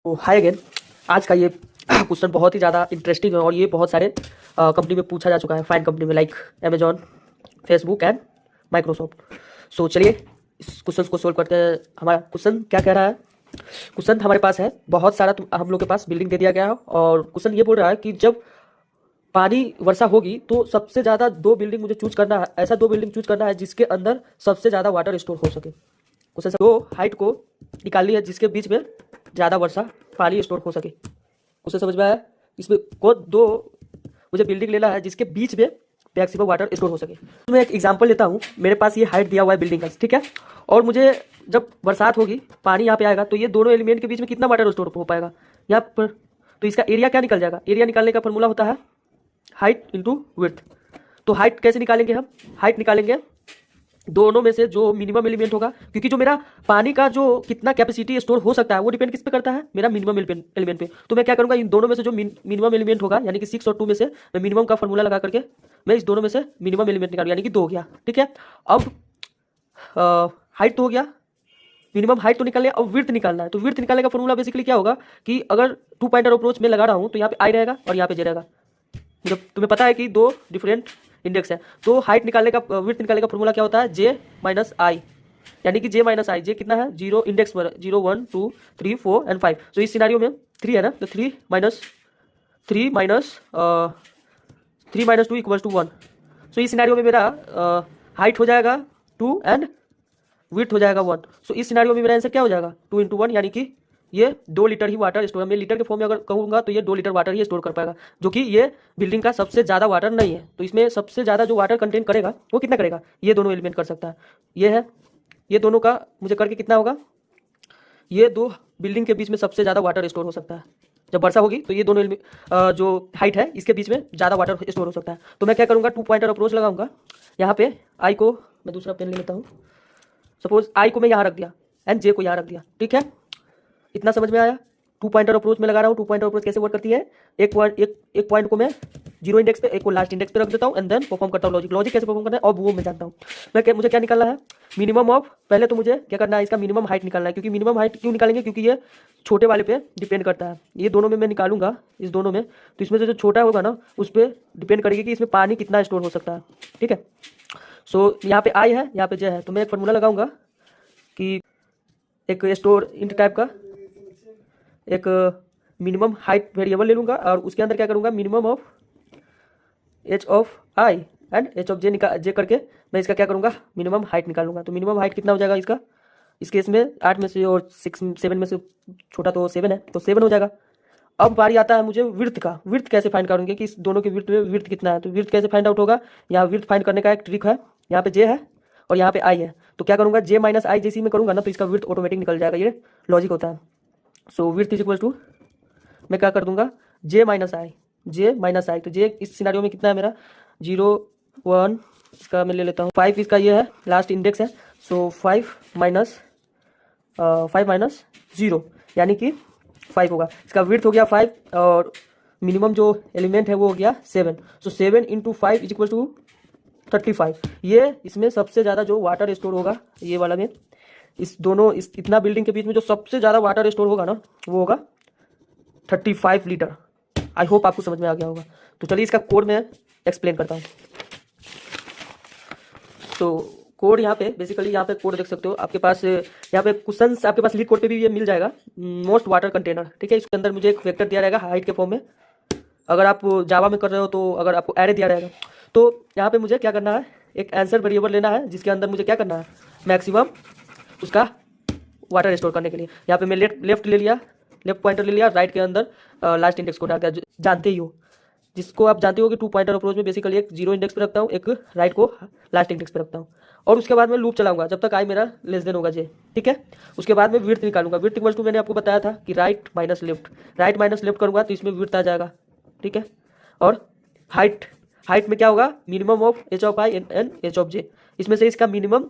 तो हाय अगेन। आज का ये क्वेश्चन बहुत ही ज़्यादा इंटरेस्टिंग है और ये बहुत सारे कंपनी में पूछा जा चुका है, फाइन कंपनी में like Amazon, Facebook and Microsoft. So चलिए इस क्वेश्चन को सोल्व करते हैं। हमारा क्वेश्चन क्या कह रहा है? क्वेश्चन हमारे पास है बहुत सारा, हम लोग के पास बिल्डिंग दे दिया गया है और क्वेश्चन ये बोल रहा है कि जब पानी वर्षा होगी तो सबसे ज़्यादा दो बिल्डिंग मुझे चूज करना है, ऐसा दो बिल्डिंग चूज करना है जिसके अंदर सबसे ज़्यादा वाटर स्टोर हो सके। क्वेश्चन दो हाइट को निकालनी है जिसके बीच में ज़्यादा वर्षा पानी स्टोर हो सके। उसे समझ में आया? इसमें कौन दो मुझे बिल्डिंग लेना है जिसके बीच में मैक्सिमम वाटर स्टोर हो सके। तो मैं एक एग्जांपल लेता हूँ। मेरे पास ये हाइट दिया हुआ है बिल्डिंग का, ठीक है, और मुझे जब बरसात होगी पानी यहाँ पे आएगा तो ये दोनों एलिमेंट के बीच में कितना वाटर स्टोर हो पाएगा यहाँ पर? तो इसका एरिया क्या निकल जाएगा? एरिया निकालने का फॉर्मूला होता है हाइट इंटू विड्थ। तो हाइट कैसे निकालेंगे हम? हाइट निकालेंगे दोनों में से जो मिनिमम एलिमेंट होगा, क्योंकि जो मेरा पानी का जो कितना कैपेसिटी स्टोर हो सकता है वो डिपेंड किस पे करता है? मेरा मिनिमम एलिमेंट पे। तो मैं क्या करूंगा, इन दोनों में से जो मिनिमम एलिमेंट होगा यानी कि 6 और 2 में से मैं मिनिमम का फॉर्मूला लगा करके मैं इस दोनों में से मिनिमम एलिमेंट निकालूंगा, यानी कि 2 हो गया, ठीक है। अब हाइट तो हो गया, मिनिमम हाइट तो निकालना है, अब विड्थ निकालना है। तो विड्थ निकालने का फॉर्मूला बेसिकली क्या होगा कि अगर 2 पॉइंटर अप्रोच में लगा रहा हूँ तो यहाँ पे आई रहेगा और यहाँ पे जे रहेगा। जब तुम्हें पता है कि दो डिफरेंट इंडेक्स है तो हाइट निकालने का विड्थ निकालने का फॉर्मूला क्या होता है? जे माइनस आई, यानी कि जे माइनस आई। जे कितना है? 0 इंडेक्स पर 0 1 2 3 4 एंड 5। तो इस सिनारियो में 3 है ना, तो 3 माइनस 2 इक्वल्स टू 1। सो इस सिनारियो में मेरा हाइट हो जाएगा 2 एंड विड्थ हो जाएगा 1। सो इस सिनारियो में मेरा आंसर क्या हो जाएगा? 2 इंटू 1, यानी कि ये 2 लीटर ही वाटर स्टोर है। मैं लीटर के फॉर्म में अगर कहूँगा तो ये 2 लीटर वाटर ही स्टोर कर पाएगा, जो कि ये बिल्डिंग का सबसे ज़्यादा वाटर नहीं है। तो इसमें सबसे ज़्यादा जो वाटर कंटेन करेगा वो कितना करेगा? ये दोनों एलिमेंट कर सकता है। ये है, ये दोनों का मुझे करके कितना होगा? ये दो बिल्डिंग के बीच में सबसे ज़्यादा वाटर स्टोर हो सकता है। जब वर्षा होगी तो ये दोनों जो हाइट है इसके बीच में ज़्यादा वाटर स्टोर हो सकता है। तो मैं क्या करूँगा, 2 पॉइंटर अप्रोच लगाऊंगा। यहाँ पे आई को मैं दूसरा पेन ले लेता हूँ। सपोज आई को मैं यहाँ रख दिया एंड जे को यहाँ रख दिया, ठीक है। इतना समझ में आया? 2 पॉइंटर अप्रोच में लगा रहा हूँ। 2 पॉइंटर अप्रोच कैसे वर्क करती है? एक पॉइंट को मैं 0 इंडेक्स पे, एक को लास्ट इंडेक्स पे रख देता हूँ एंड देन परफॉर्म करता हूँ लॉजिक कैसे परफॉर्म करना है और वो मैं जानता हूँ। मुझे क्या निकालना है? मिनिमम ऑफ, पहले तो मुझे क्या करना है, इसका मिनिमम हाइट निकालना है। क्योंकि मिनिमम हाइट क्यों निकालेंगे? क्योंकि ये छोटे वाले पे डिपेंड करता है। ये दोनों में मैं निकालूंगा, इस दोनों में, तो इसमें से जो छोटा होगा ना उस पर डिपेंड करेगी कि इसमें पानी कितना स्टोर हो सकता है, ठीक है। सो यहाँ पे आई है, यहाँ पे जे है, तो मैं एक फॉर्मूला लगाऊंगा कि एक स्टोर इंट टाइप का एक मिनिमम हाइट वेरिएबल ले लूँगा और उसके अंदर क्या करूँगा, minimum of H of I and H of J करके मैं इसका क्या करूँगा, मिनिमम हाइट निकालूंगा। तो मिनिमम हाइट कितना हो जाएगा इसका? इस केस में 8 में से और 7 में से छोटा तो 7 है, तो 7 हो जाएगा। अब बारी आता है मुझे विड्थ का। विड्थ कैसे फाइंड करूँगी कि इस दोनों के विड्थ में विड्थ कितना है? तो विड्थ कैसे फाइंड आउट होगा? यहाँ विड्थ फाइंड करने का एक ट्रिक है। यहाँ पे जे है और यहाँ पे आई है, तो क्या करूँगा, जे माइनस आई जैसी में करूँगा ना तो इसका विड्थ ऑटोमेटिक निकल जाएगा। ये लॉजिक होता है। सो विड्थ इज इक्वल टू, मैं क्या कर दूंगा, जे माइनस आई। तो जे इस सिनारियो में कितना है मेरा? 0 1, इसका मैं ले लेता हूँ 5, इसका ये है लास्ट इंडेक्स है। सो 5 माइनस 0 यानी कि 5 होगा। इसका विड्थ हो गया 5 और मिनिमम जो एलिमेंट है वो हो गया 7। सो 7 इंटू 5 इज इक्वल टू 35। ये इसमें सबसे ज़्यादा जो वाटर स्टोर होगा ये वाला में, इस दोनों इतना बिल्डिंग के बीच में जो सबसे ज़्यादा वाटर स्टोर होगा ना वो होगा 35 लीटर। आई होप आपको समझ में आ गया होगा। तो चलिए इसका कोड मैं एक्सप्लेन करता हूँ। तो कोड यहाँ पे बेसिकली, यहाँ पे कोड देख सकते हो आपके पास, यहाँ पे क्वेश्चंस आपके पास लीड कोड पे भी ये मिल जाएगा, मोस्ट वाटर कंटेनर, ठीक है। इसके अंदर मुझे एक वेक्टर दिया रहेगा हाइट के फॉर्म में। अगर आप जावा में कर रहे हो तो अगर आपको एरे दिया रहेगा तो यहाँ पे मुझे क्या करना है, एक आंसर वेरिएबल लेना है जिसके अंदर मुझे क्या करना है, मैक्सिमम उसका वाटर स्टोर करने के लिए। यहाँ पे मैं लेफ्ट ले लिया, लेफ्ट पॉइंटर ले लिया, राइट के अंदर लास्ट इंडेक्स को डाल दिया। जानते ही हो, जिसको आप जानते हो कि 2 पॉइंटर अप्रोच में बेसिकली एक 0 इंडेक्स पे रखता हूँ, एक राइट को लास्ट इंडेक्स पे रखता हूँ और उसके बाद मैं लूप चलाऊंगा जब तक आई मेरा लेस देन होगा जे, ठीक है। उसके बाद मैं विड्थ निकालूंगा। विड्थ इक्वल्स टू, मैंने आपको बताया था कि राइट माइनस लेफ्ट करूँगा तो इसमें विड्थ आ जाएगा, ठीक है। और हाइट में क्या होगा, minimum of H of I and H of J, इसमें से इसका मिनिमम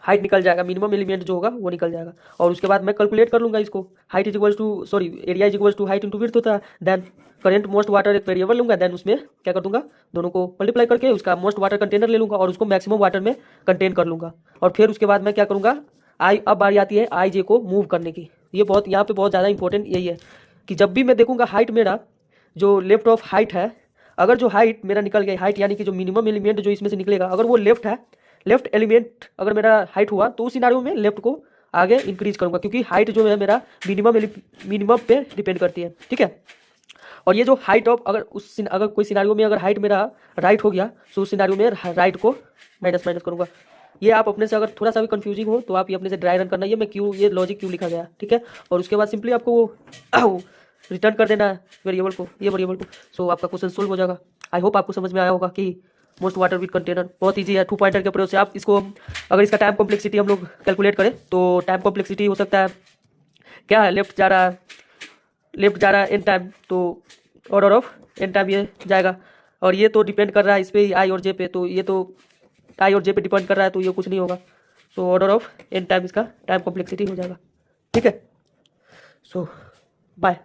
हाइट निकल जाएगा, मिनिमम एलिमेंट जो होगा वो निकल जाएगा। और उसके बाद मैं कैलकुलेट कर लूंगा इसको, height is equals to, sorry, area is equals to height into width होता है। देन करेंट मोस्ट वाटर एक वेरिएबल लूंगा, देन उसमें क्या कर दूंगा, दोनों को मल्टीप्लाई करके उसका मोस्ट वाटर कंटेनर ले लूंगा और उसको मैक्सिमम वाटर में कंटेन कर लूंगा। और फिर उसके बाद मैं क्या करूंगा, आई अब बारी आती है आई जे को मूव करने की। ये बहुत यहाँ पे बहुत ज़्यादा इंपॉर्टेंट यही है कि जब भी मैं देखूंगा हाइट मेरा जो लेफ्ट ऑफ हाइट है, अगर जो हाइट मेरा निकल गया, हाइट यानी कि जो मिनिमम एलिमेंट जो इसमें से निकलेगा अगर वो लेफ्ट है, लेफ्ट एलिमेंट अगर मेरा हाइट हुआ तो उस सिनारियो में लेफ्ट को आगे इंक्रीज करूंगा, क्योंकि हाइट जो है मेरा मिनिमम पे डिपेंड करती है। ठीक है, और ये जो हाइट ऑफ अगर कोई सिनारियो में अगर हाइट मेरा राइट हो गया तो उस सिनारियो में राइट को माइनस करूंगा। ये आप अपने से अगर थोड़ा सा भी कंफ्यूजिंग हो तो आप ये अपने से ड्राई रन करना, ये मैं क्यों ये लॉजिक क्यों लिखा गया। ठीक है, और उसके बाद सिंपली आपको वो रिटर्न कर देना है वेरिएबल को, ये वेरिएबल को। सो आपका क्वेश्चन सोल्व हो जाएगा। आई होप आपको समझ में आया होगा कि मोस्ट वाटर विद कंटेनर बहुत ईजी है। 2 पॉइंटर के प्रयोग से आप इसको, अगर इसका टाइम कॉम्प्लेक्सिटी हम लोग कैलकुलेट करें तो टाइम कॉम्प्लेक्सिटी हो सकता है क्या है, लेफ्ट जा रहा है एन टाइम, तो ऑर्डर ऑफ एन टाइम ये जाएगा। और ये तो डिपेंड कर रहा है इस पर आई और जे पे, तो ये तो आई और जे पे डिपेंड कर रहा है, तो ये कुछ नहीं होगा। So order of n time इसका टाइम कॉम्प्लेक्सिटी हो जाएगा। ठीक है, सो बाय।